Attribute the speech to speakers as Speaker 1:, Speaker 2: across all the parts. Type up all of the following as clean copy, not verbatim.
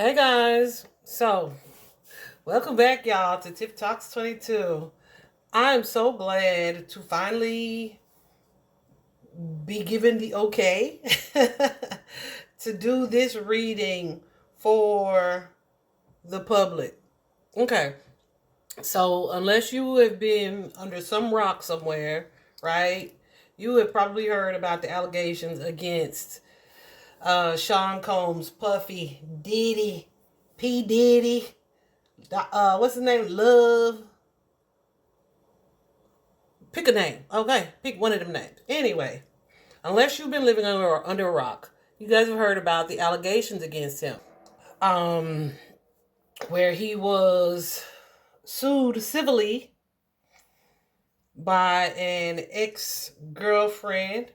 Speaker 1: Hey guys, so welcome back, y'all, to Tip Talks 22. I'm so glad to finally be given the okay to do this reading for the public. Okay, so unless you have been under some rock somewhere, right, you have probably heard about the allegations against Sean Combs, Puffy, Diddy, P. Diddy, what's his name? Love. Pick a name. Okay, pick one of them names. Anyway, unless you've been living under a rock, you guys have heard about the allegations against him. Um, where he was sued civilly by an ex-girlfriend,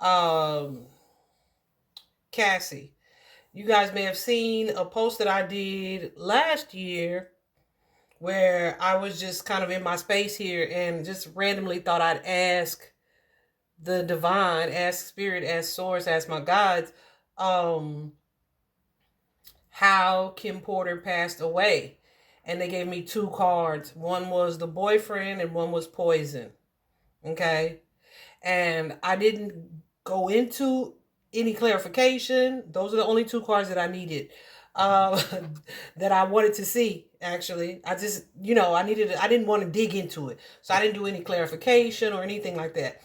Speaker 1: um, Cassie. You guys may have seen a post that I did last year where I was just kind of in my space here and just randomly thought I'd ask the divine, ask spirit, ask source, ask my gods, um, how Kim Porter passed away. And they gave me two cards. One was the boyfriend and one was poison. Okay. And I didn't go into any clarification. Those are the only two cards that I needed. Uh, that I wanted to see, actually. I just, I didn't want to dig into it. So I didn't do any clarification or anything like that.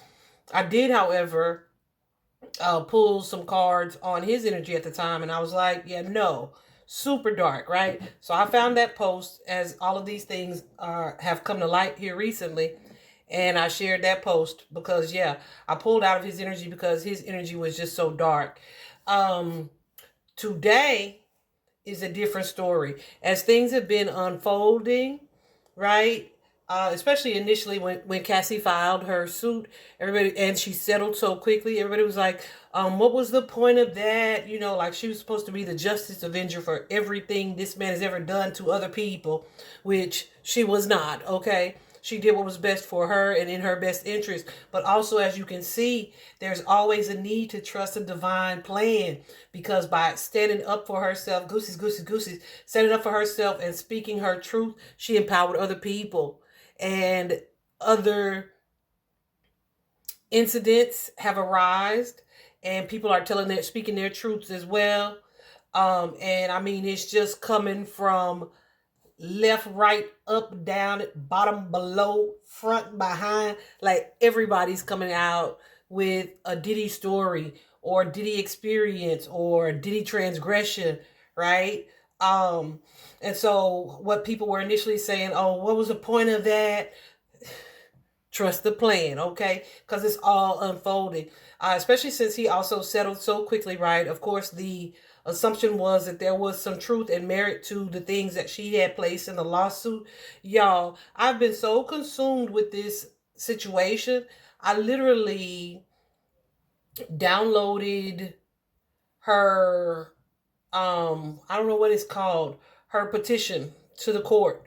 Speaker 1: I did, however, pull some cards on his energy at the time, and I was like, yeah, no, super dark, right? So I found that post as all of these things have come to light here recently, and I shared that post because, yeah, I pulled out of his energy because his energy was just so dark. Um, Today is a different story. As things have been unfolding, right? Especially initially when Cassie filed her suit, everybody, and she settled so quickly, everybody was like, what was the point of that? You know, like she was supposed to be the justice avenger for everything this man has ever done to other people, which she was not, okay? She did what was best for her and in her best interest. But also, as you can see, there's always a need to trust a divine plan, because by standing up for herself, goosies, standing up for herself and speaking her truth, she empowered other people. And other incidents have arisen, and people are speaking their truths as well. And I mean, it's just coming from left, right, up, down, bottom, below, front, behind. Like everybody's coming out with a Diddy story or Diddy experience or Diddy transgression, right? Um, and so what people were initially saying, oh, what was the point of that? Trust the plan, okay? Because it's all unfolding. Especially since he also settled so quickly, right? Of course, the assumption was that there was some truth and merit to the things that she had placed in the lawsuit. Y'all, I've been so consumed with this situation. I literally downloaded her, I don't know what it's called, her petition to the court.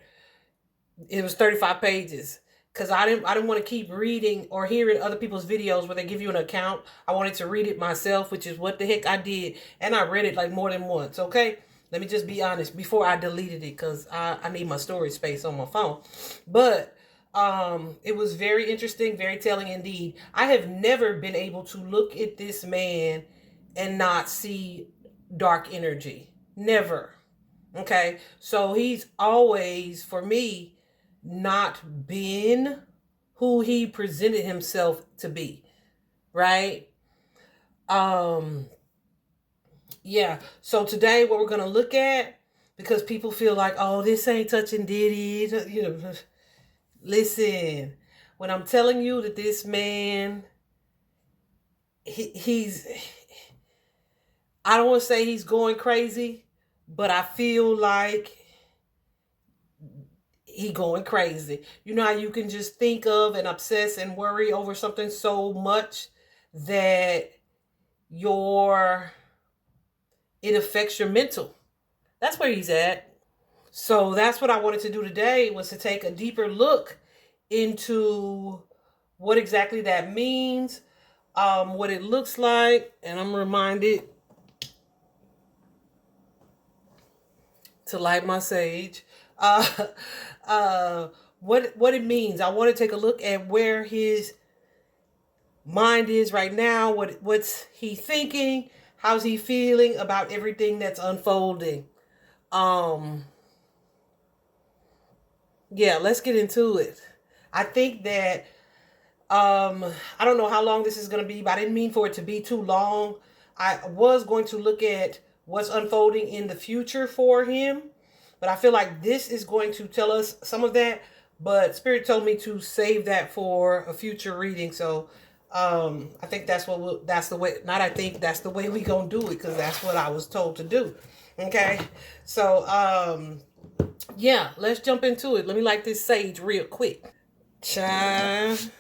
Speaker 1: It was 35 pages because I didn't want to keep reading or hearing other people's videos where they give you an account. I wanted to read it myself, which is what the heck I did, and I read it like more than once. Okay, let me just be honest before I deleted it because I need my storage space on my phone. But it was very interesting, very telling indeed. I have never been able to look at this man and not see dark energy. Never. Okay, so he's always, for me, not been who he presented himself to be, right? Um, yeah. So today, what we're gonna look at, because people feel like, oh, this ain't touching Diddy, listen. When I'm telling you that this man, he's, I don't want to say he's going crazy, but I feel like he going crazy. You know how you can just think of and obsess and worry over something so much that your it affects your mental. That's where he's at. So that's what I wanted to do today, was to take a deeper look into what exactly that means, what it looks like, and I'm reminded to light my sage. Uh, what it means. I want to take a look at where his mind is right now. What's he thinking? How's he feeling about everything that's unfolding? Um, yeah, let's get into it. I think that I don't know how long this is going to be, but I didn't mean for it to be too long. I was going to look at what's unfolding in the future for him, but I feel like this is going to tell us some of that. But Spirit told me to save that for a future reading, so I think that's the way. Not I think that's the way we gonna do it because that's what I was told to do. Okay, so yeah, let's jump into it. Let me light this sage real quick. Child.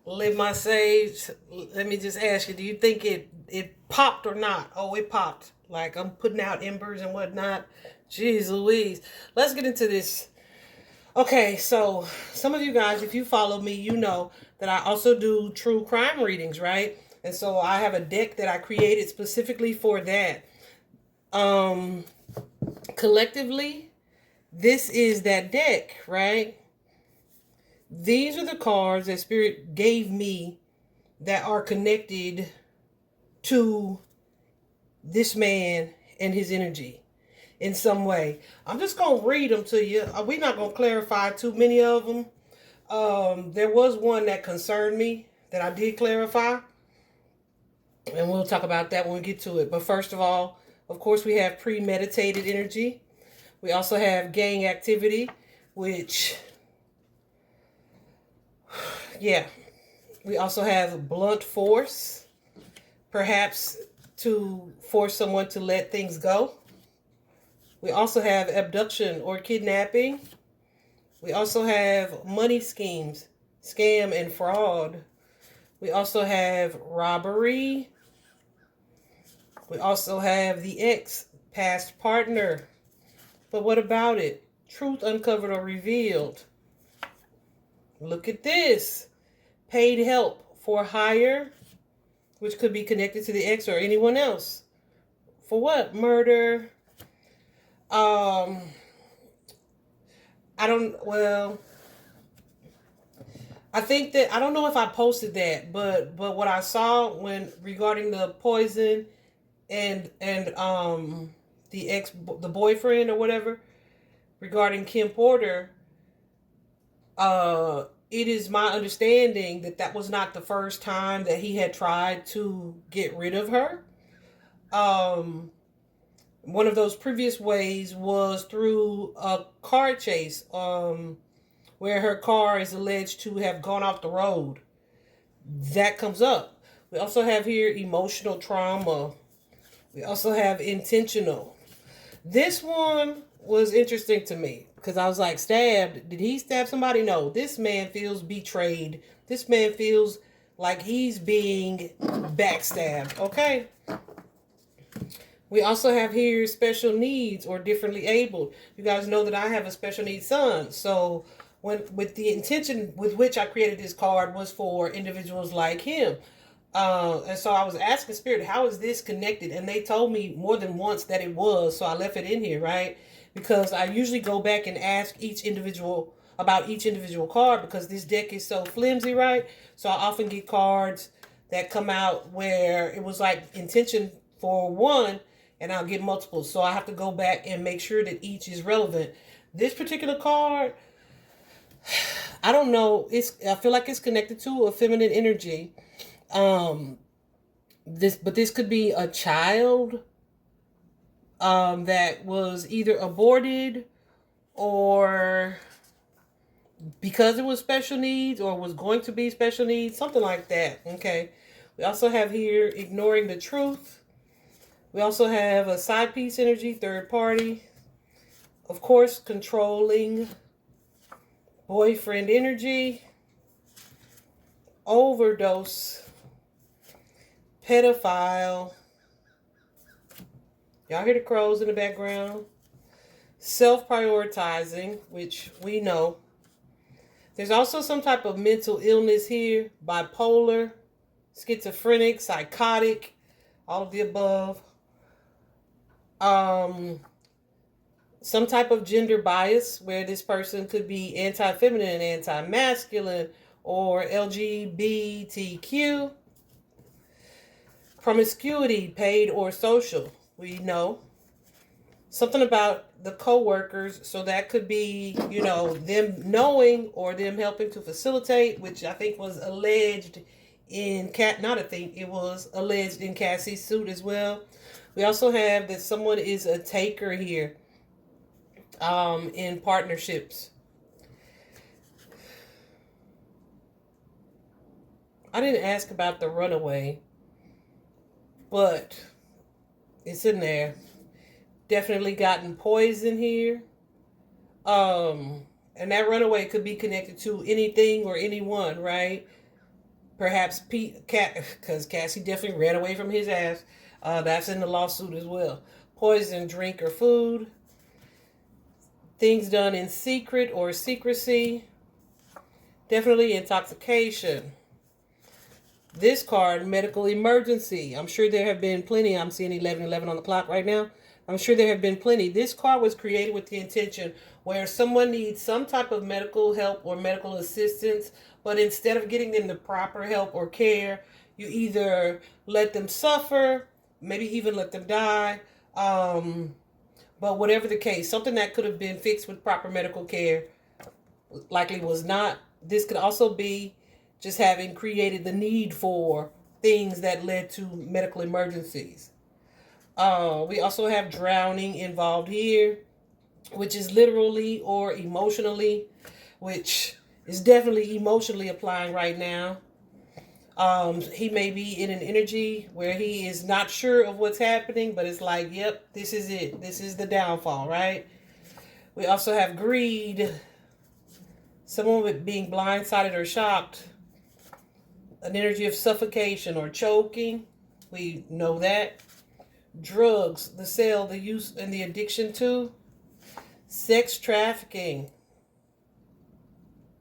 Speaker 1: Lit my sage. Let me just ask you, do you think it popped or not? Oh, it popped. Like I'm putting out embers and whatnot. Jeez Louise. Let's get into this. Okay, so some of you guys, if you follow me, you know that I also do true crime readings, right? And so I have a deck that I created specifically for that. Um, Collectively, this is that deck, right? These are the cards that Spirit gave me that are connected to this man and his energy in some way. I'm just going to read them to you. We're not going to clarify too many of them. There was one that concerned me that I did clarify, and we'll talk about that when we get to it. But first of all, of course, we have premeditated energy. We also have gang activity, which, yeah. We also have blunt force, perhaps to force someone to let things go. We also have abduction or kidnapping. We also have money schemes, scam and fraud. We also have robbery. We also have the ex, past partner. But what about it? Truth uncovered or revealed. Look at this. Paid help for hire, which could be connected to the ex or anyone else. For what? Murder. I don't, well, I think that, I don't know if I posted that, but what I saw when regarding the poison and the ex, the boyfriend or whatever, regarding Kim Porter, it is my understanding that that was not the first time that he had tried to get rid of her. One of those previous ways was through a car chase, where her car is alleged to have gone off the road. That comes up. We also have here emotional trauma. We also have intentional. This one was interesting to me because I was like, stabbed. Did he stab somebody? No. This man feels betrayed. This man feels like he's being backstabbed. Okay. We also have here special needs or differently abled. You guys know that I have a special needs son. So with the intention with which I created this card was for individuals like him. And so I was asking Spirit, how is this connected? And they told me more than once that it was. So I left it in here, right? Because I usually go back and ask each individual about each individual card because this deck is so flimsy, right? So I often get cards that come out where it was like intention for one, and I'll get multiple. So I have to go back and make sure that each is relevant. This particular card, I don't know. I feel like it's connected to a feminine energy. This could be a child that was either aborted or because it was special needs or was going to be special needs, something like that. Okay. We also have here ignoring the truth. We also have a side piece energy, third party. Of course, controlling boyfriend energy, overdose, pedophile. Y'all hear the crows in the background? Self-prioritizing, which we know. There's also some type of mental illness here, bipolar, schizophrenic, psychotic, all of the above. some type of gender bias where this person could be anti-feminine, anti-masculine, or LGBTQ. Promiscuity, paid or social, we know. Something about the co-workers, so that could be, them knowing or them helping to facilitate, which I think was alleged in it was alleged in Cassie's suit as well. We also have that someone is a taker here in partnerships. I didn't ask about the runaway, but it's in there. Definitely gotten poison here. And that runaway could be connected to anything or anyone, right? Perhaps because Cassie definitely ran away from his ass. That's in the lawsuit as well. Poison, drink, or food. Things done in secret or secrecy. Definitely intoxication. This card, medical emergency. I'm sure there have been plenty. I'm seeing 11:11 on the clock right now. I'm sure there have been plenty. This card was created with the intention where someone needs some type of medical help or medical assistance, but instead of getting them the proper help or care, you either let them suffer, maybe even let them die. But whatever the case, something that could have been fixed with proper medical care likely was not. This could also be just having created the need for things that led to medical emergencies. We also have drowning involved here, which is literally or emotionally, which is definitely emotionally applying right now. He may be in an energy where he is not sure of what's happening, but it's like, yep, this is it. This is the downfall, right? We also have greed. Someone with being blindsided or shocked. An energy of suffocation or choking. We know that. Drugs, the sale, the use, and the addiction to. Sex trafficking.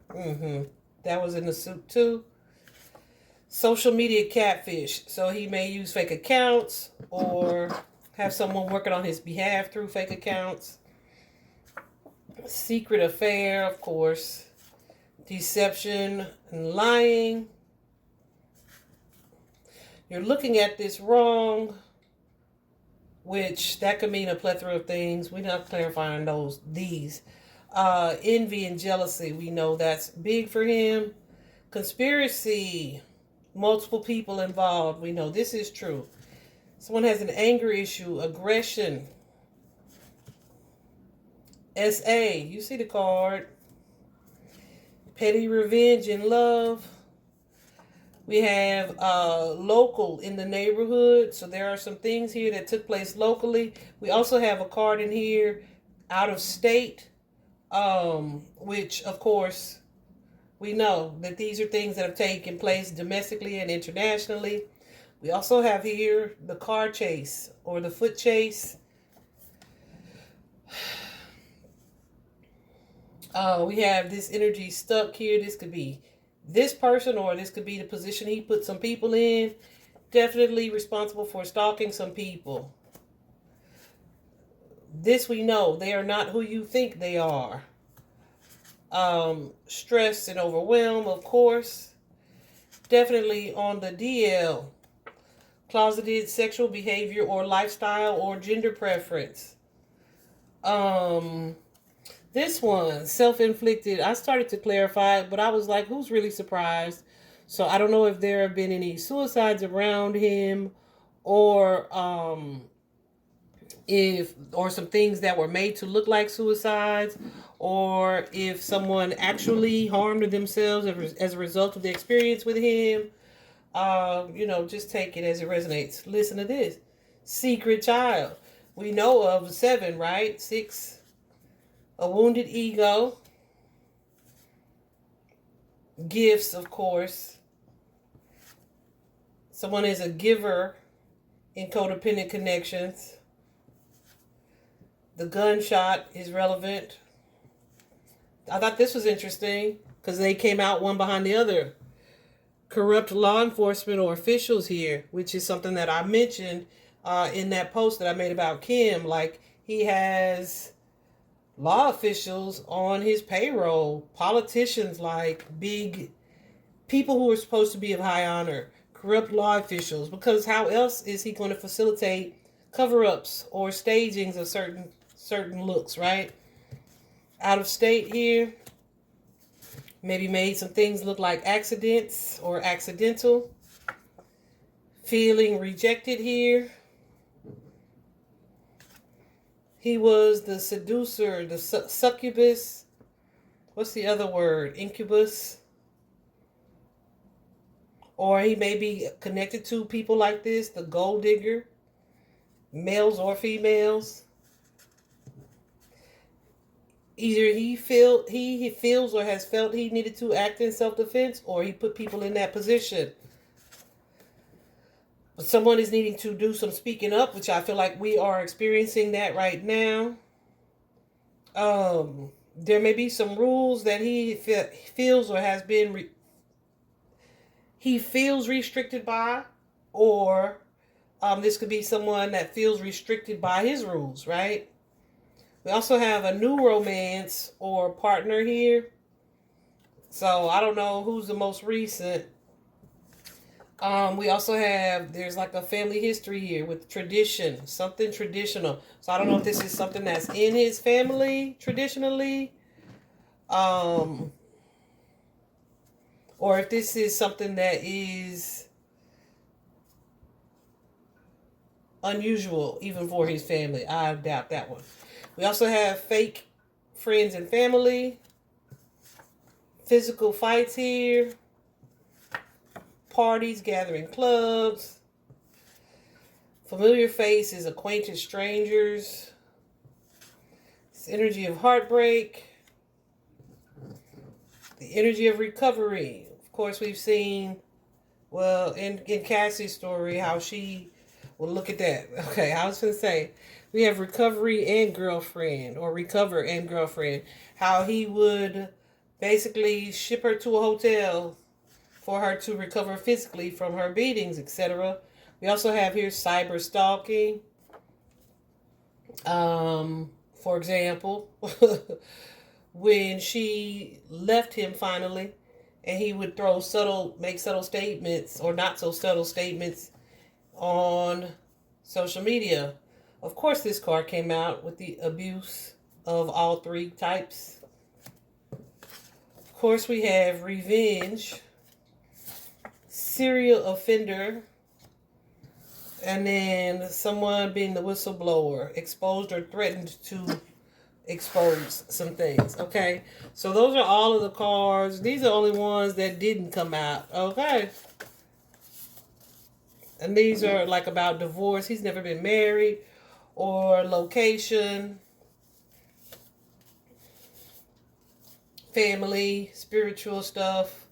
Speaker 1: That was in the suit too. Social media catfish. So he may use fake accounts or have someone working on his behalf through fake accounts. Secret affair, of course. Deception and lying. You're looking at this wrong, which that could mean a plethora of things. We're not clarifying these. Envy and jealousy, we know that's big for him. Conspiracy, multiple people involved, we know this is true. Someone has an anger issue, aggression. SA, you see the card. Petty revenge and love. We have local in the neighborhood. So there are some things here that took place locally. We also have a card in here out of state, which, of course, we know that these are things that have taken place domestically and internationally. We also have here the car chase or the foot chase. We have this energy stuck here. This could be this person, or this could be the position he put some people in. Definitely responsible for stalking some people. This we know, they are not who you think they are. Stress and overwhelm, of course. Definitely on the DL. Closeted sexual behavior or lifestyle or gender preference. This one, self-inflicted. I started to clarify it, but I was like, who's really surprised? So I don't know if there have been any suicides around him, or some things that were made to look like suicides, or if someone actually harmed themselves as a result of the experience with him. Just take it as it resonates. Listen to this. Secret child. We know of 7, right? 6. A wounded ego. Gifts, of course. Someone is a giver in codependent connections. The gunshot is relevant. I thought this was interesting because they came out one behind the other. Corrupt law enforcement or officials here, which is something that I mentioned in that post that I made about Kim. Like, he has law officials on his payroll, politicians, like big people who are supposed to be of high honor, corrupt law officials, because how else is he going to facilitate cover-ups or stagings of certain looks, right? Out of state here, maybe made some things look like accidents or accidental. Feeling rejected here. He was the seducer, the succubus. What's the other word? Incubus. Or he may be connected to people like this, the gold digger, males or females. Either he feels or has felt he needed to act in self-defense, or he put people in that position. But someone is needing to do some speaking up, which I feel like we are experiencing that right now. There may be some rules that he feels or has been he feels restricted by, or this could be someone that feels restricted by his rules, right? We also have a new romance or partner here. So I don't know who's the most recent. We also have, there's like a family history here with tradition, something traditional. So I don't know if this is something that's in his family traditionally, or if this is something that is unusual even for his family. I doubt that one. We also have fake friends and family, physical fights here, parties, gathering clubs, familiar faces, acquainted strangers, this energy of heartbreak, the energy of recovery. Of course, we've seen, well, in Cassie's story, how she will look at that. Okay, I was going to say, we have recovery and girlfriend, or recover and girlfriend, how he would basically ship her to a hotel for her to recover physically from her beatings, etc. We also have here cyber stalking. For example, when she left him finally, and he would make subtle statements or not so subtle statements on social media. Of course, this card came out with the abuse of all three types. Of course, we have revenge, serial offender, and then someone being the whistleblower, exposed or threatened to expose some things. Okay, so those are all of the cards. These are the only ones that didn't come out. Okay, and these are like about divorce. He's never been married, or location, family, spiritual stuff,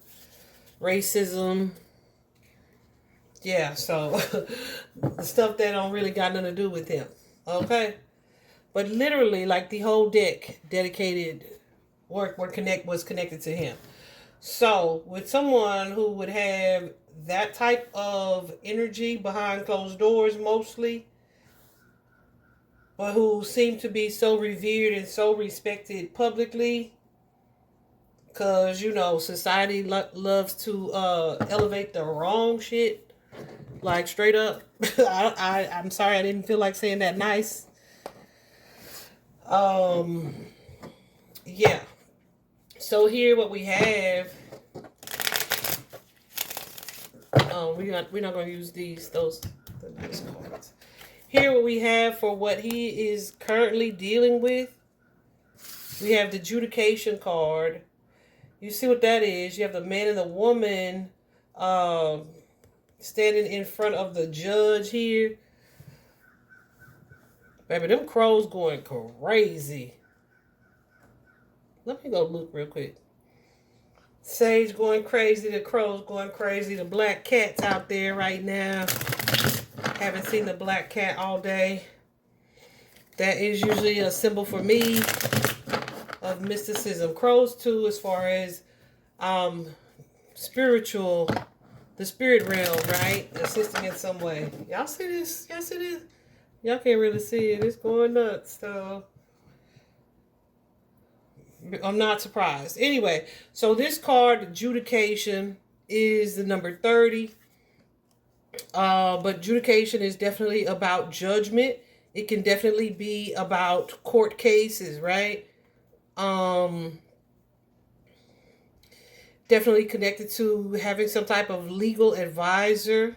Speaker 1: racism. Yeah, so the stuff that don't really got nothing to do with him. Okay? But literally, like, the whole deck dedicated was connected to him. So with someone who would have that type of energy behind closed doors mostly, but who seem to be so revered and so respected publicly, because, you know, society loves to elevate the wrong shit. Like, straight up. I'm sorry, I didn't feel like saying that nice. Yeah. So here what we have, we're not going to use the nice cards. Here what we have for what he is currently dealing with. We have the adjudication card. You see what that is? You have the man and the woman standing in front of the judge here. Baby, them crows going crazy. Let me go look real quick. Sage going crazy, the crows going crazy, the black cat's out there right now. Haven't seen the black cat all day. That is usually a symbol for me of mysticism. Crows too, as far as spiritual, the spirit realm, right? Assisting in some way. Y'all see this? Y'all see this? Y'all can't really see it. It's going nuts. So I'm not surprised. Anyway, so this card, adjudication, is the number 30. But adjudication is definitely about judgment. It can definitely be about court cases, right? Definitely connected to having some type of legal advisor.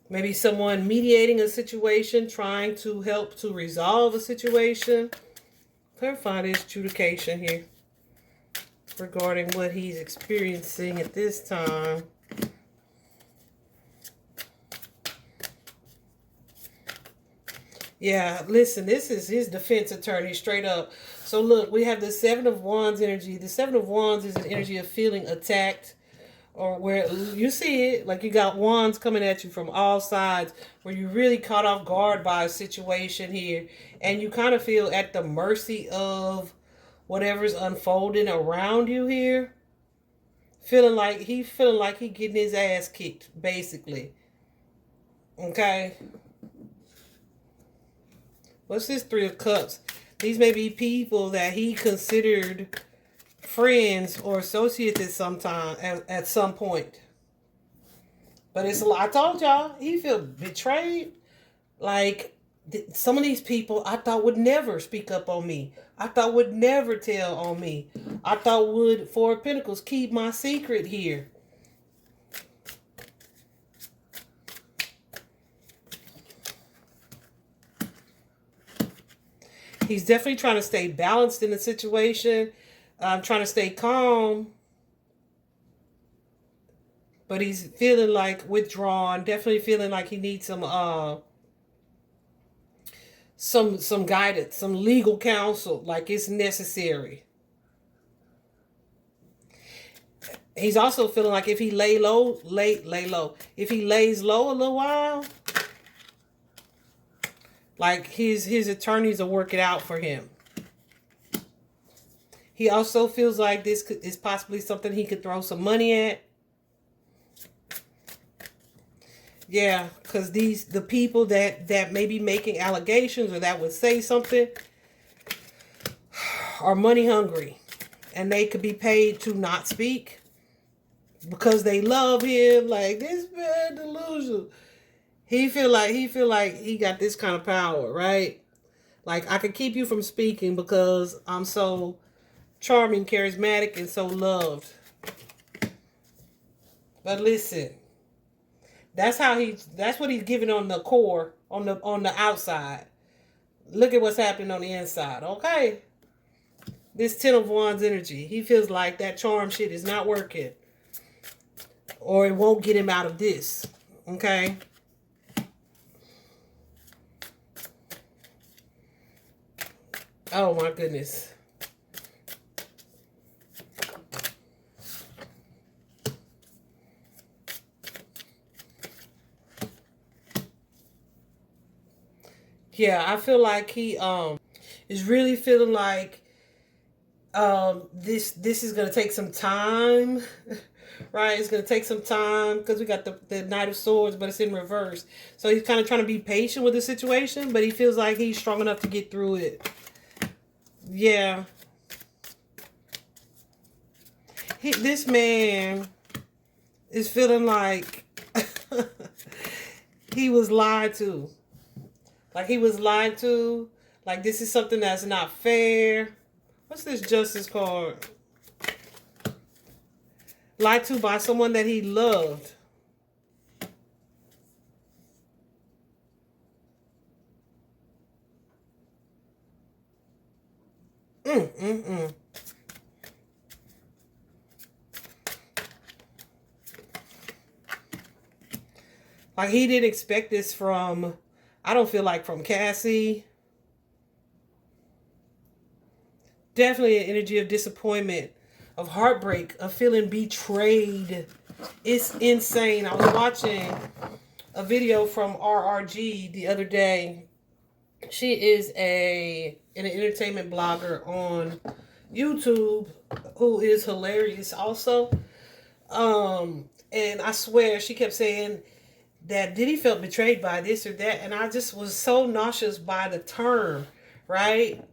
Speaker 1: Maybe someone mediating a situation, trying to help to resolve a situation. Clarify this adjudication here regarding what he's experiencing at this time. Yeah, listen, this is his defense attorney straight up. So look, we have the Seven of Wands energy. The Seven of Wands is an energy of feeling attacked, or where you see it, like you got wands coming at you from all sides, where you really caught off guard by a situation here, and you kind of feel at the mercy of whatever's unfolding around you here. Feeling like he getting his ass kicked, basically. Okay. What's this Three of Cups? These may be people that he considered friends or associates at some point. But it's a lot. I told y'all, he feel betrayed. Like, some of these people I thought would never speak up on me. I thought would never tell on me. I thought would, Four of Pentacles, keep my secret here. He's definitely trying to stay balanced in the situation. Trying to stay calm. But he's feeling like withdrawn. Definitely feeling like he needs some guidance, some legal counsel. Like it's necessary. He's also feeling like if he lay low. If he lays low a little while, like his attorneys will work it out for him. He also feels like this is possibly something he could throw some money at. Yeah, because the people that may be making allegations or that would say something are money hungry, and they could be paid to not speak because they love him. Like, this man delusional. He feel like he got this kind of power, right? Like, I could keep you from speaking because I'm so charming, charismatic, and so loved. But listen, that's what he's giving on the core, on the outside. Look at what's happening on the inside, okay? This Ten of Wands energy. He feels like that charm shit is not working. Or it won't get him out of this. Okay? Oh my goodness. Yeah, I feel like he is really feeling like this is gonna take some time. Right, it's gonna take some time because we got the Knight of Swords, but it's in reverse. So he's kind of trying to be patient with the situation, but he feels like he's strong enough to get through it. Yeah. This man is feeling like he was lied to. Like he was lied to. Like this is something that's not fair. What's this Justice card? Lied to by someone that he loved. Like he didn't expect this from, I don't feel like from Cassie. Definitely an energy of disappointment, of heartbreak, of feeling betrayed. It's insane. I was watching a video from RRG the other day. She is an entertainment blogger on YouTube who is hilarious also. And I swear she kept saying that Diddy felt betrayed by this or that, and I just was so nauseous by the term, right?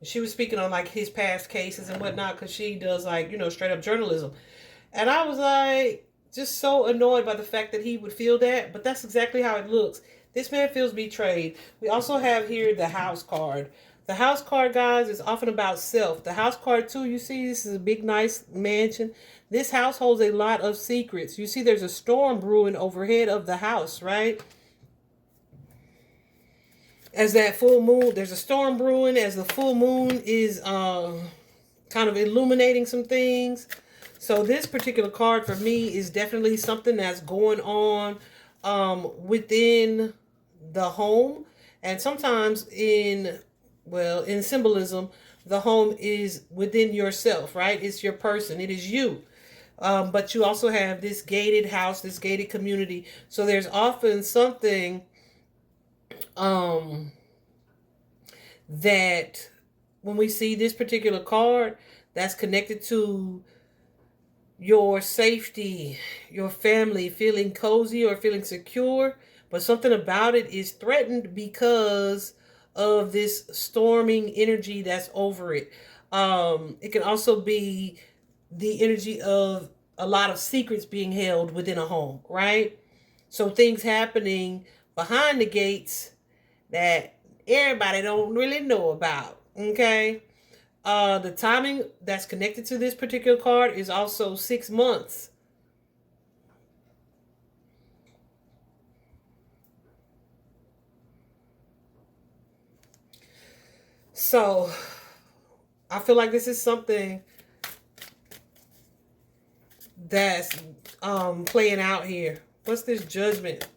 Speaker 1: She was speaking on like his past cases and whatnot because she does like, straight up journalism. And I was like, just so annoyed by the fact that he would feel that, but that's exactly how it looks. This man feels betrayed. We also have here the house card. The house card, guys, is often about self. The house card, too, you see, this is a big, nice mansion. This house holds a lot of secrets. You see, there's a storm brewing overhead of the house, right? As that full moon, there's a storm brewing as the full moon is kind of illuminating some things. So this particular card for me is definitely something that's going on within the home. And sometimes in symbolism, the home is within yourself, right? It's your person. It is you. But you also have this gated house, this gated community. So there's often something that when we see this particular card that's connected to your safety, your family feeling cozy or feeling secure, but something about it is threatened because of this storming energy that's over it. It can also be the energy of a lot of secrets being held within a home, right? So things happening behind the gates that everybody don't really know about, okay? The timing that's connected to this particular card is also 6 months. So I feel like this is something that's playing out here. What's this judgment?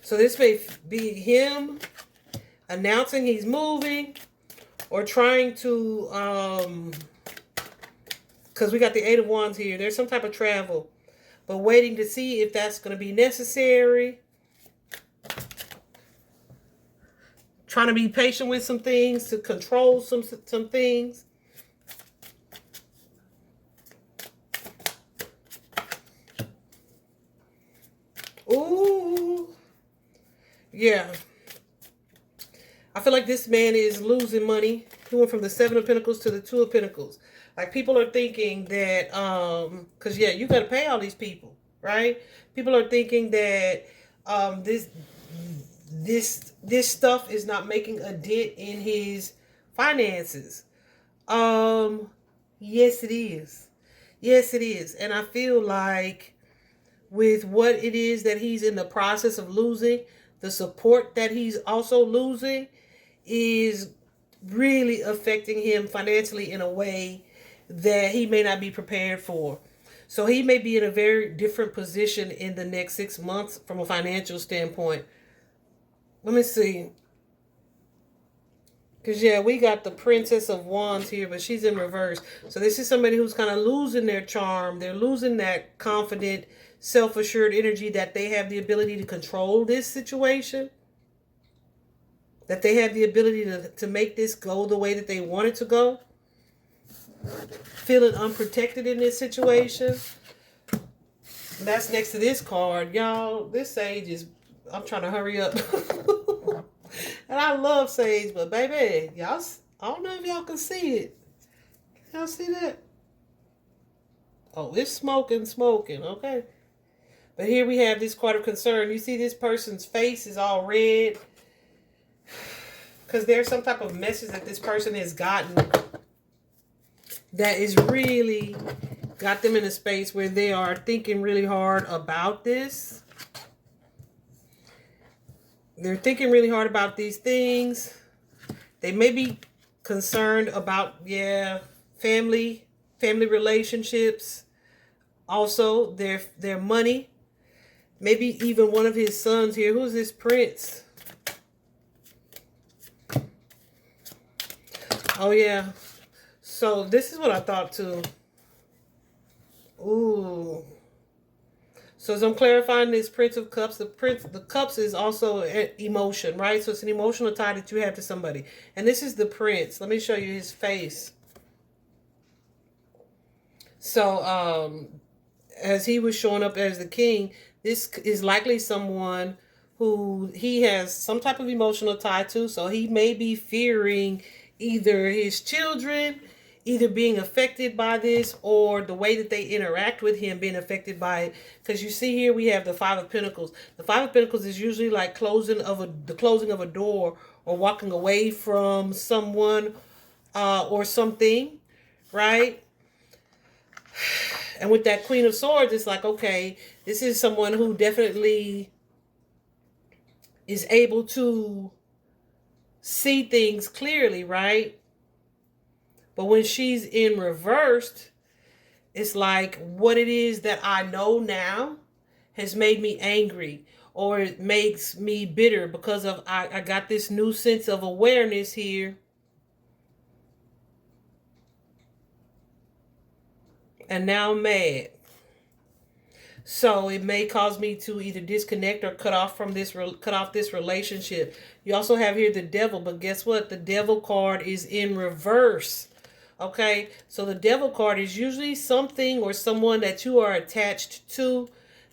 Speaker 1: So this may be him announcing he's moving or trying to, because we got the Eight of Wands here. There's some type of travel, but waiting to see if that's going to be necessary. Trying to be patient with some things, to control some things. Ooh. Yeah. I feel like this man is losing money. He went from the Seven of Pentacles to the Two of Pentacles. Like people are thinking that, because yeah, you got to pay all these people, right? People are thinking that this stuff is not making a dent in his finances. Yes, it is. Yes, it is. And I feel like with what it is that he's in the process of losing, the support that he's also losing is really affecting him financially in a way that he may not be prepared for. So he may be in a very different position in the next 6 months from a financial standpoint. Let me see. Because, yeah, we got the Princess of Wands here, but she's in reverse. So this is somebody who's kind of losing their charm. They're losing that confident, self-assured energy that they have the ability to control this situation. That they have the ability to make this go the way that they want it to go. Feeling unprotected in this situation. And that's next to this card. Y'all, this sage is... I'm trying to hurry up. And I love sage, but baby, y'all, I don't know if y'all can see it. Y'all see that? Oh, it's smoking, okay. But here we have this card of concern. You see this person's face is all red. Because there's some type of message that this person has gotten that is really got them in a space where they are thinking really hard about this. They're thinking really hard about these things. They may be concerned about, family relationships. Also, their money. Maybe even one of his sons here. Who's this prince? Oh, yeah. So, this is what I thought, too. Ooh. So as I'm clarifying this Prince of Cups, the Cups is also emotion, right? So it's an emotional tie that you have to somebody. And this is the Prince. Let me show you his face. So as he was showing up as the king, this is likely someone who he has some type of emotional tie to. So he may be fearing either his children either being affected by this or the way that they interact with him being affected by it. Because you see here we have the Five of Pentacles. The Five of Pentacles is usually like the closing of a door or walking away from someone or something, right? And with that Queen of Swords, it's like, okay, this is someone who definitely is able to see things clearly, right? But when she's in reversed, it's like what it is that I know now has made me angry, or it makes me bitter because of I got this new sense of awareness here. And now I'm mad. So it may cause me to either disconnect or cut off this relationship. You also have here the Devil, but guess what? The Devil card is in reverse. Okay, so the Devil card is usually something or someone that you are attached to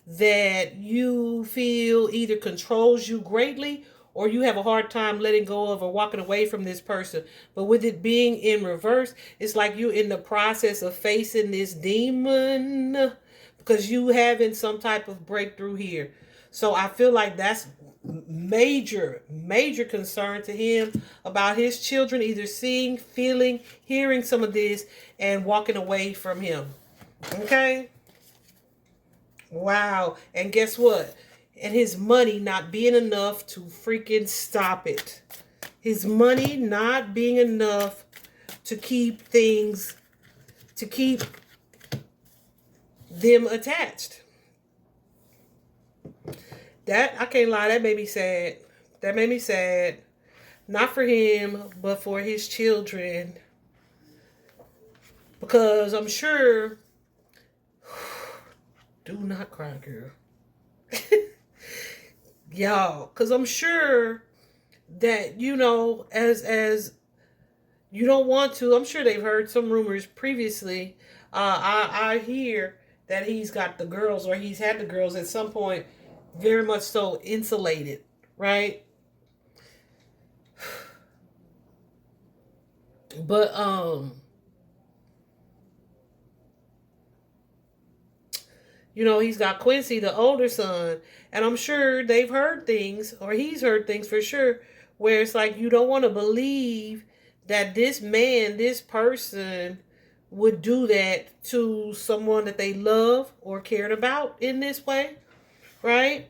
Speaker 1: that you feel either controls you greatly or you have a hard time letting go of or walking away from this person. But with it being in reverse, it's like you're in the process of facing this demon because you having some type of breakthrough here. So I feel like that's major concern to him about his children either seeing, feeling, hearing some of this and walking away from him. Okay? Wow. And guess what? And his money not being enough to freaking stop it. His money not being enough to keep them attached. That, I can't lie, that made me sad. That made me sad. Not for him, but for his children. Because I'm sure... Do not cry, girl. Y'all, because I'm sure that, you know, as you don't want to, I'm sure they've heard some rumors previously. I hear that he's got the girls, or he's had the girls at some point, very much so insulated, right? But you know, he's got Quincy, the older son, and I'm sure they've heard things, or he's heard things for sure, where it's like you don't want to believe that this man, this person, would do that to someone that they love or cared about in this way, right?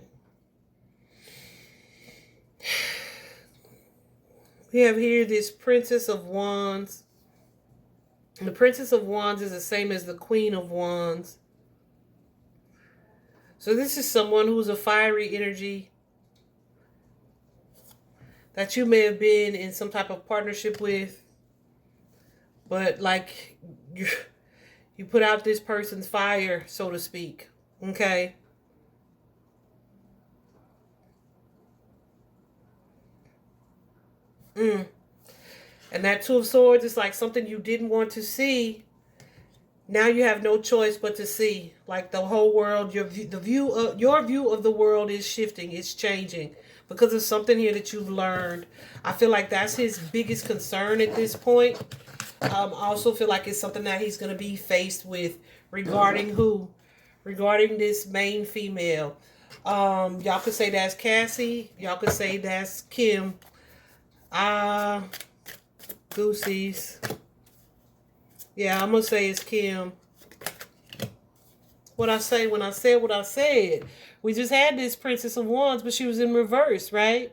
Speaker 1: We have here this Princess of Wands. The Princess of Wands is the same as the Queen of Wands. So this is someone who's a fiery energy that you may have been in some type of partnership with. But like you put out this person's fire, so to speak. Okay? And that Two of Swords is like something you didn't want to see. Now you have no choice but to see. Like the whole world, your view of the world is shifting. It's changing because of something here that you've learned. I feel like that's his biggest concern at this point. I also feel like it's something that he's going to be faced with regarding who? Regarding this main female. Y'all could say that's Cassie. Y'all could say that's Kim. Goosies. Yeah, I'm going to say it's Kim. What I say when I said what I said. We just had this Princess of Wands, but she was in reverse, right?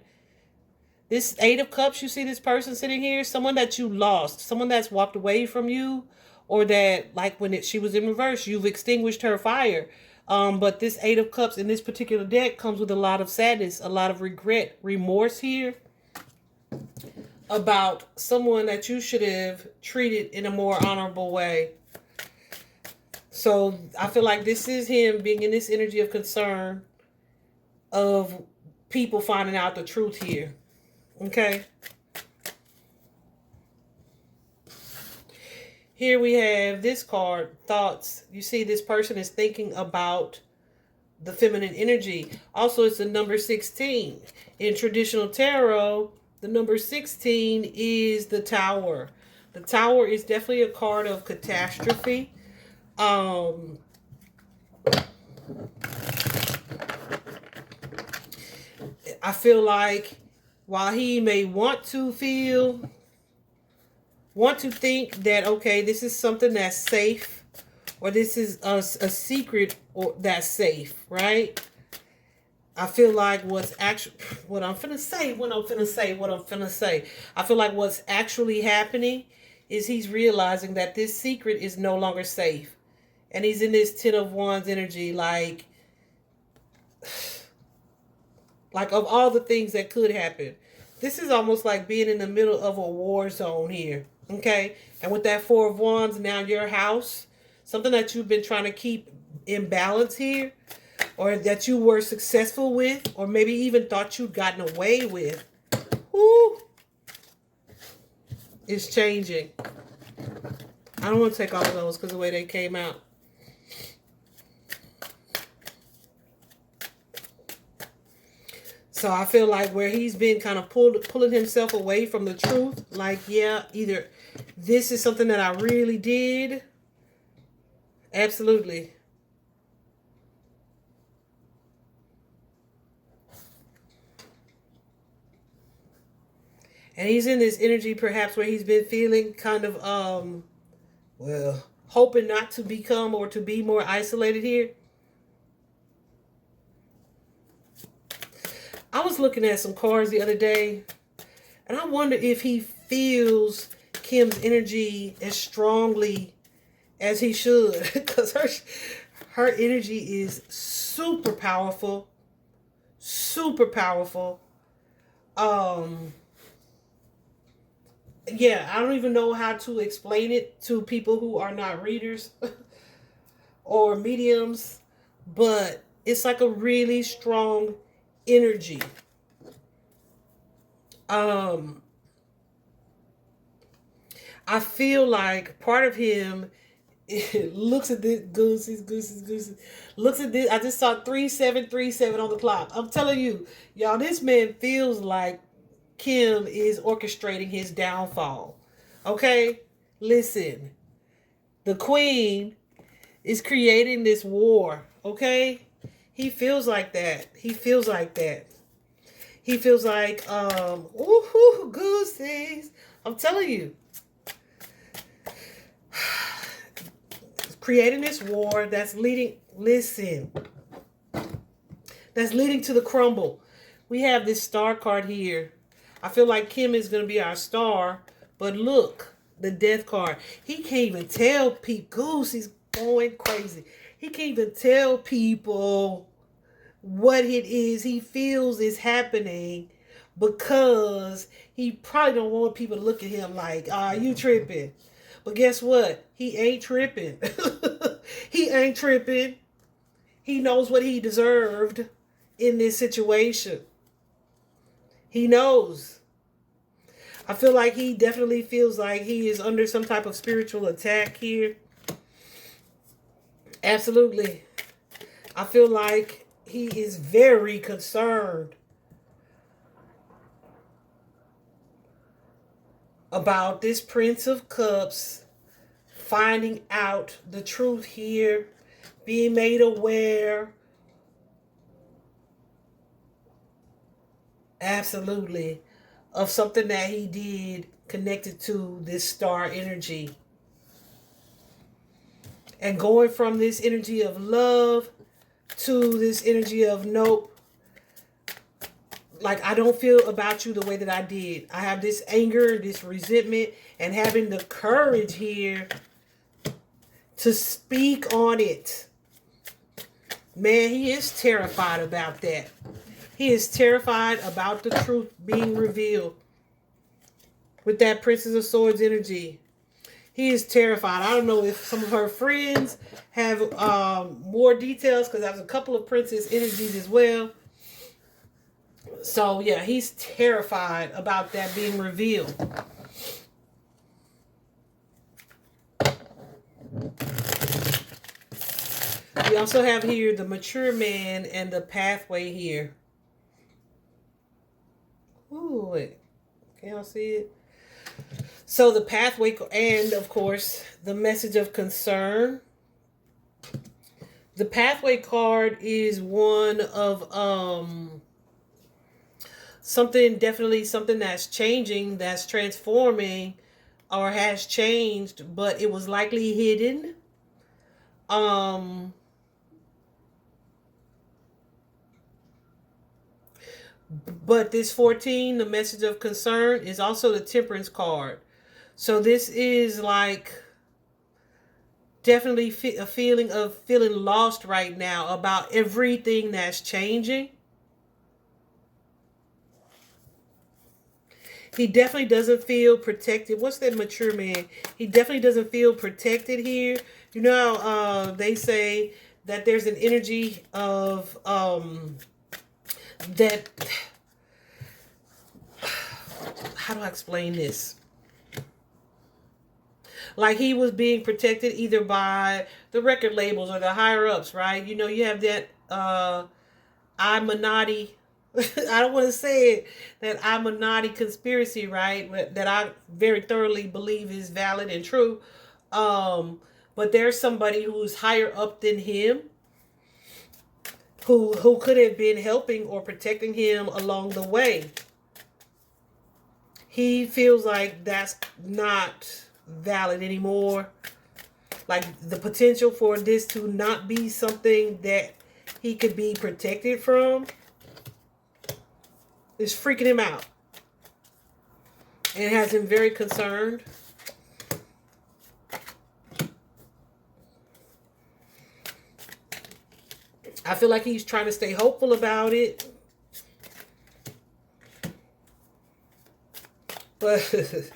Speaker 1: This Eight of Cups, you see this person sitting here, someone that you lost, someone that's walked away from you, or that, like when she was in reverse, you've extinguished her fire. But this Eight of Cups in this particular deck comes with a lot of sadness, a lot of regret, remorse here about someone that you should have treated in a more honorable way. So So I feel like this is him being in this energy of concern of people finding out the truth here. Okay. Here we have this card, thoughts. You see this person is thinking about the feminine energy. Also, it's the number 16. In traditional tarot, the number 16 is the Tower. The Tower is definitely a card of catastrophe. I feel like while he may want to think that, okay, this is something that's safe, or this is a secret or that's safe, right? I feel like what I'm finna say. I feel like what's actually happening is he's realizing that this secret is no longer safe. And he's in this 10 of Wands energy, like of all the things that could happen. This is almost like being in the middle of a war zone here, okay? And with that 4 of Wands, now your house, something that you've been trying to keep in balance here, or that you were successful with, or maybe even thought you'd gotten away with, is changing. I don't want to take all of those because of the way they came out. So I feel like where he's been kind of pulling himself away from the truth, like, yeah, either this is something that I really did. Absolutely. And he's in this energy perhaps where he's been feeling kind of, hoping not to become or to be more isolated here. I was looking at some cards the other day, and I wonder if he feels Kim's energy as strongly as he should, because her energy is super powerful, super powerful. Yeah, I don't even know how to explain it to people who are not readers or mediums, but it's like a really strong energy. I feel like part of him looks at this gooses. Looks at this. I just saw 3737 on the clock. I'm telling you, y'all, this man feels like Kim is orchestrating his downfall. Okay? Listen. The Queen is creating this war. Okay? He feels like that. He feels like that. He feels like, goosies. I'm telling you. Creating this war that's leading, that's leading to the crumble. We have this star card here. I feel like Kim is going to be our star, but look, the death card. He can't even tell people. Goose, he's going crazy. He can't even tell people what it is he feels is happening, because he probably don't want people to look at him like, you tripping. But guess what? He ain't tripping. He ain't tripping. He knows what he deserved in this situation. He knows. I feel like he definitely feels like he is under some type of spiritual attack here. Absolutely. I feel like he is very concerned about this Prince of Cups finding out the truth here, being made aware. Absolutely. Of something that he did connected to this star energy. And going from this energy of love to this energy of nope. Like, I don't feel about you the way that I did. I have this anger, this resentment, and having the courage here to speak on it. Man, he is terrified about that. He is terrified about the truth being revealed with that Princess of Swords energy. He is terrified. I don't know if some of her friends have more details, because there's a couple of princess energies as well. So yeah, he's terrified about that being revealed. We also have here the mature man and the pathway here. Ooh, wait. Can y'all see it? So the pathway, and of course, the message of concern. The pathway card is one of something, definitely something that's changing, that's transforming, or has changed, but it was likely hidden. But this 14, the message of concern, is also the temperance card. So this is like definitely a feeling of feeling lost right now about everything that's changing. He definitely doesn't feel protected. What's that mature man? He definitely doesn't feel protected here. You know, they say that there's an energy of that. How do I explain this? Like he was being protected either by the record labels or the higher ups, right? You know, you have that Illuminati. I don't want to say it, that Illuminati conspiracy, right? That I very thoroughly believe is valid and true. But there's somebody who's higher up than him, who could have been helping or protecting him along the way. He feels like that's not valid anymore. Like the potential for this to not be something that he could be protected from is freaking him out and has him very concerned. I feel like he's trying to stay hopeful about it, but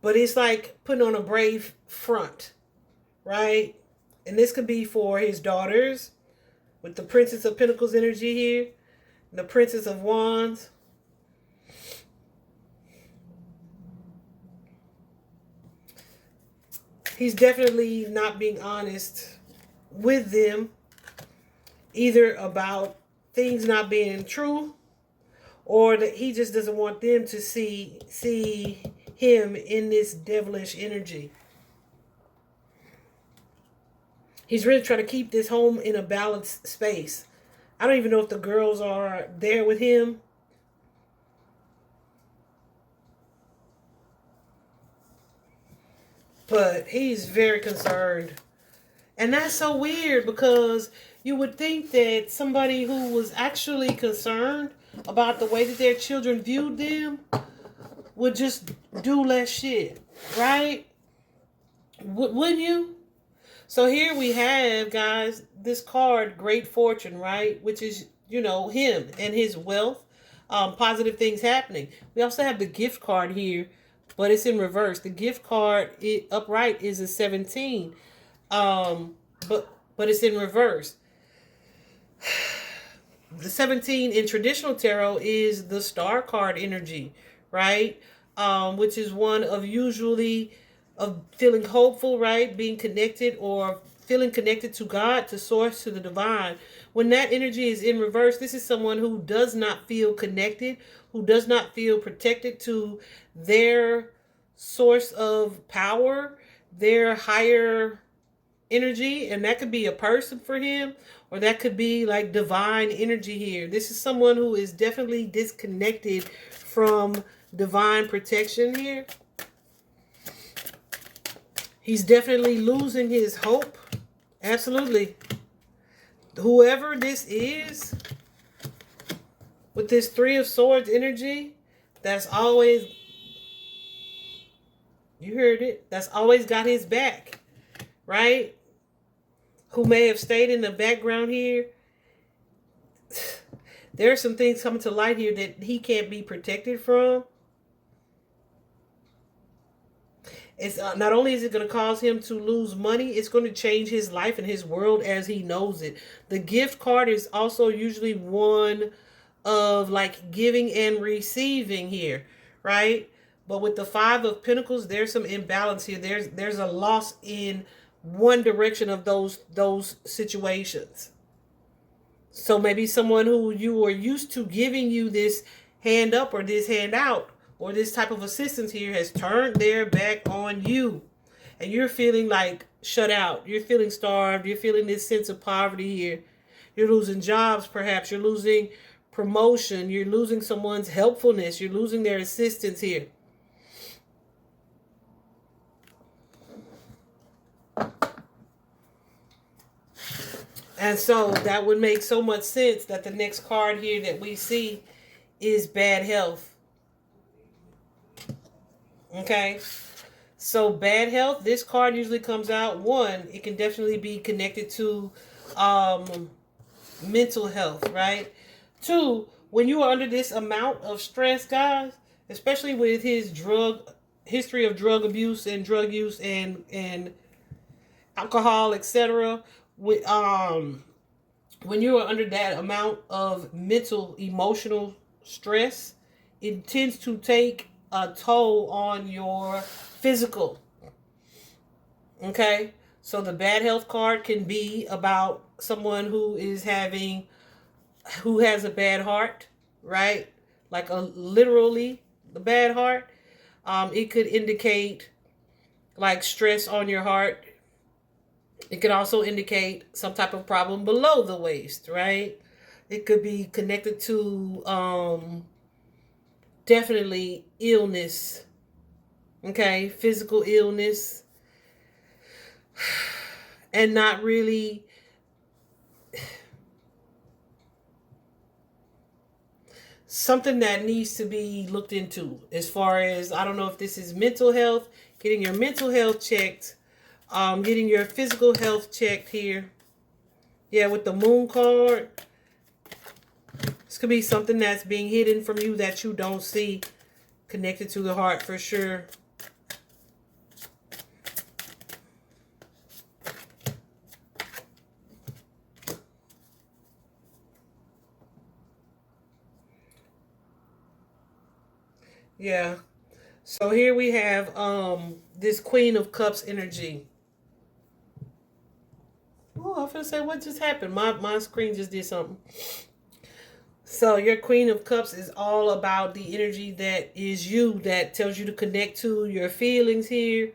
Speaker 1: but it's like putting on a brave front, right? And this could be for his daughters with the Princess of Pentacles energy here, and the Princess of Wands. He's definitely not being honest with them, either about things not being true, or that he just doesn't want them to see him in this devilish energy. He's really trying to keep this home in a balanced space. I don't even know if the girls are there with him. But he's very concerned. And that's so weird, because you would think that somebody who was actually concerned about the way that their children viewed them would just do less shit, right? Wouldn't you? So here we have, guys, this card, Great Fortune, right? Which is, you know, him and his wealth, positive things happening. We also have the gift card here, but it's in reverse. The gift card, upright, is a 17, but it's in reverse. The 17 in traditional tarot is the star card energy, right? Which is one of usually of feeling hopeful, right? Being connected, or feeling connected to God, to source, to the divine. When that energy is in reverse, this is someone who does not feel connected, who does not feel protected to their source of power, their higher energy. And that could be a person for him, or that could be like divine energy here. This is someone who is definitely disconnected from divine protection here. He's definitely losing his hope. Absolutely. Whoever this is, with this 3 of Swords energy, that's always, you heard it, that's always got his back, right? Who may have stayed in the background here. There are some things coming to light here that he can't be protected from. It's not only is it going to cause him to lose money, it's going to change his life and his world as he knows it. The gift card is also usually one of like giving and receiving here, right? But with the Five of Pentacles, there's some imbalance here. There's a loss in one direction of those situations. So maybe someone who you were used to giving you this hand up or this hand out or this type of assistance here has turned their back on you. And you're feeling like shut out. You're feeling starved. You're feeling this sense of poverty here. You're losing jobs, perhaps. You're losing promotion. You're losing someone's helpfulness. You're losing their assistance here. And so that would make so much sense that the next card here that we see is bad health. Okay. So bad health, this card usually comes out. One, it can definitely be connected to mental health, right? Two, when you are under this amount of stress, guys, especially with his history of drug abuse and drug use and alcohol, etc. With when you are under that amount of mental, emotional stress, it tends to take a toll on your physical. Okay? So the bad health card can be about someone who has a bad heart, right? Like literally the bad heart. It could indicate like stress on your heart. It could also indicate some type of problem below the waist, right? It could be connected to definitely illness. Okay, physical illness. And not really something that needs to be looked into as far as, I don't know if this is mental health, getting your mental health checked, getting your physical health checked here. Yeah, with the moon card, this could be something that's being hidden from you that you don't see, connected to the heart for sure. Yeah. So here we have this Queen of Cups energy. Oh, I was gonna say, what just happened? My screen just did something. So your Queen of Cups is all about the energy that is you, that tells you to connect to your feelings here,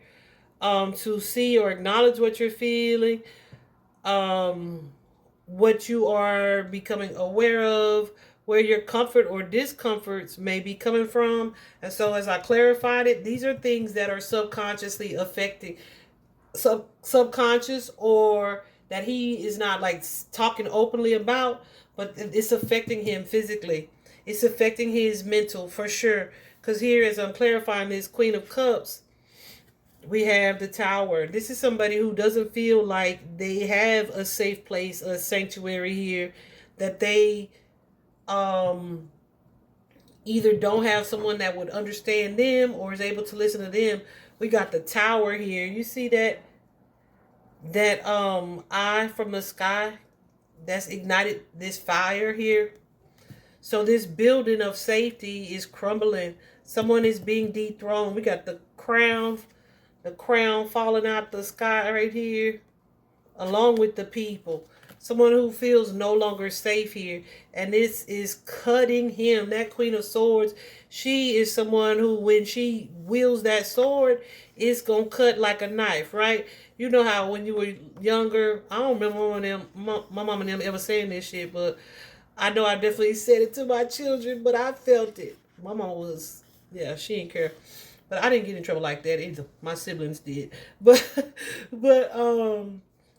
Speaker 1: to see or acknowledge what you're feeling, what you are becoming aware of, where your comfort or discomforts may be coming from. And so as I clarified it, these are things that are subconsciously affecting, subconscious, or that he is not like talking openly about, but it's affecting him physically. It's affecting his mental for sure. Because here, as I'm clarifying this Queen of Cups, we have the Tower. This is somebody who doesn't feel like they have a safe place, a sanctuary here, that they either don't have someone that would understand them or is able to listen to them. We got the Tower here. You see that eye from the sky that's ignited this fire here. So this building of safety is crumbling. Someone is being dethroned. We got the crown falling out the sky right here, along with the people. Someone who feels no longer safe here. And this is cutting him. That Queen of Swords, she is someone who, when she wields that sword, it's going to cut like a knife, right? You know how when you were younger, I don't remember my mom and them ever saying this shit, but I know I definitely said it to my children, but I felt it. My mom was, yeah, she didn't care. But I didn't get in trouble like that either. My siblings did. But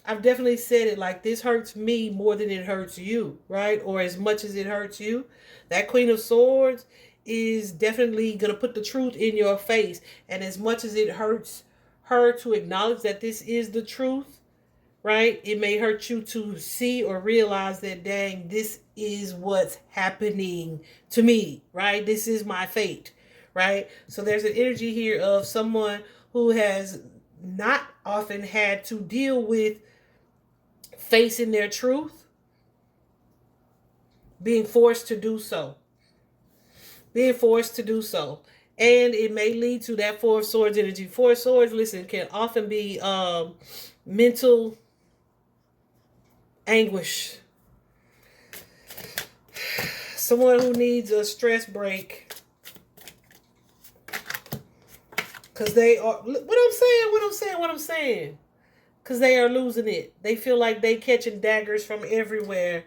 Speaker 1: I've definitely said it like, this hurts me more than it hurts you, right? Or as much as it hurts you. That Queen of Swords is definitely going to put the truth in your face. And as much as it hurts her to acknowledge that this is the truth, right? It may hurt you to see or realize that, dang, this is what's happening to me, right? This is my fate, right? So there's an energy here of someone who has not often had to deal with facing their truth, being forced to do so. Being forced to do so. And it may lead to that Four of Swords energy. Four of Swords, listen, can often be mental anguish. Someone who needs a stress break. Because they are, what I'm saying. Because they are losing it. They feel like they catching daggers from everywhere.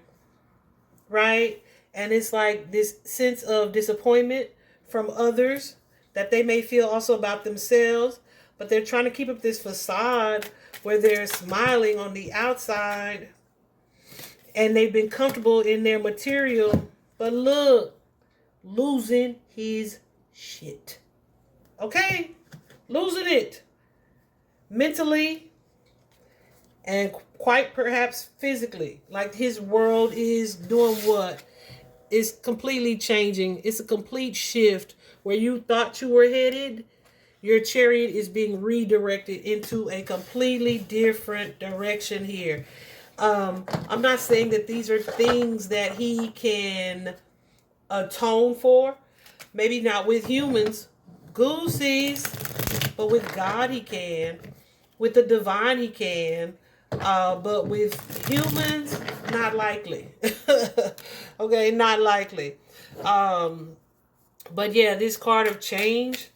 Speaker 1: Right? And it's like this sense of disappointment from others that they may feel also about themselves. But they're trying to keep up this facade where they're smiling on the outside. And they've been comfortable in their material. But look, losing his shit. Okay? Losing it. Mentally. And quite perhaps physically. Like his world is doing what? It's completely changing. It's a complete shift. Where you thought you were headed, your chariot is being redirected into a completely different direction here. I'm not saying that these are things that he can atone for. Maybe not with humans, goosies, but with God he can. With the divine he can. But with humans, not likely. Okay, not likely. But yeah, this card of change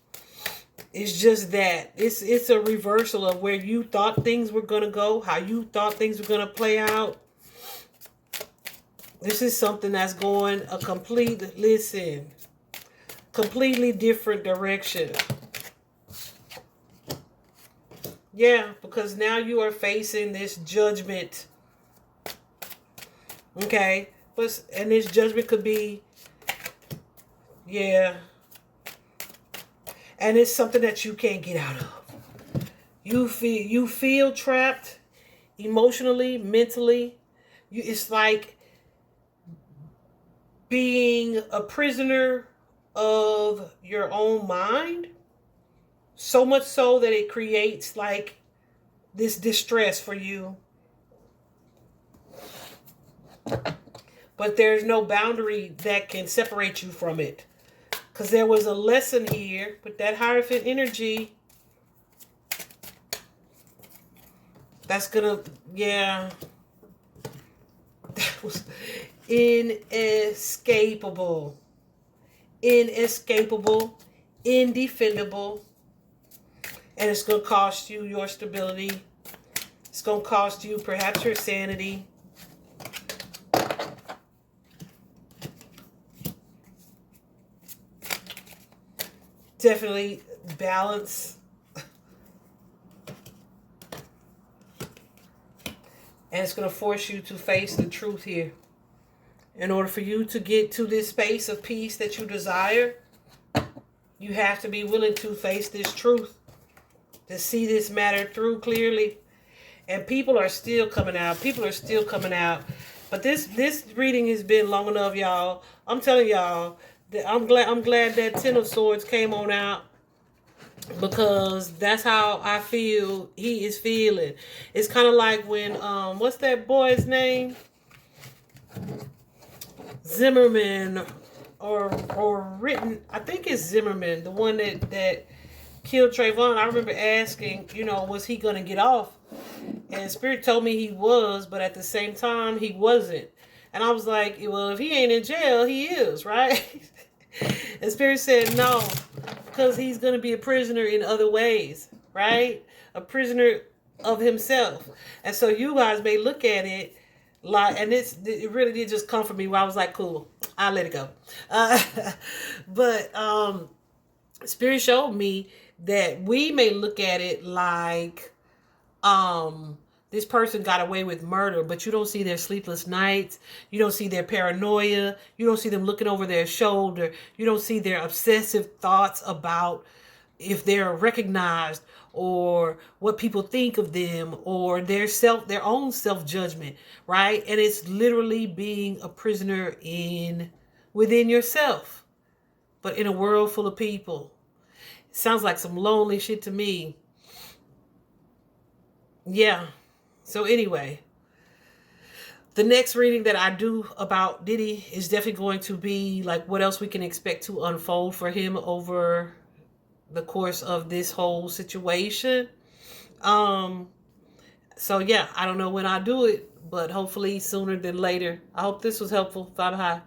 Speaker 1: is just that. It's a reversal of where you thought things were going to go, how you thought things were going to play out. This is something that's going a completely different direction. Yeah, because now you are facing this judgment. Okay? And this judgment could be, yeah. And it's something that you can't get out of. You feel trapped emotionally, mentally. It's like being a prisoner of your own mind. So much so that it creates like this distress for you. But there's no boundary that can separate you from it. Because there was a lesson here with that Hierophant energy. That's gonna, yeah. That was inescapable. Inescapable. Indefendable. And it's going to cost you your stability. It's going to cost you perhaps your sanity. Definitely balance. And it's going to force you to face the truth here. In order for you to get to this space of peace that you desire, you have to be willing to face this truth. To see this matter through clearly. And people are still coming out. People are still coming out. But this reading has been long enough, y'all. I'm telling y'all that I'm glad that Ten of Swords came on out. Because that's how I feel he is feeling. It's kind of like when what's that boy's name? Zimmerman or written, I think it's Zimmerman, the one that killed Trayvon. I remember asking, was he going to get off? And Spirit told me he was, but at the same time, he wasn't. And I was like, well, if he ain't in jail, he is, right? And Spirit said no, because he's going to be a prisoner in other ways, right? A prisoner of himself. And so you guys may look at it like, and it really did just come from me where I was like, cool, I'll let it go. But Spirit showed me that we may look at it like this person got away with murder, but you don't see their sleepless nights. You don't see their paranoia. You don't see them looking over their shoulder. You don't see their obsessive thoughts about if they're recognized or what people think of them or their own self-judgment, right? And it's literally being a prisoner within yourself, but in a world full of people. Sounds like some lonely shit to me. Yeah. So anyway, the next reading that I do about Diddy is definitely going to be like what else we can expect to unfold for him over the course of this whole situation. Um, so yeah, I don't know when I do it, but hopefully sooner than later. I hope this was helpful. Bye bye.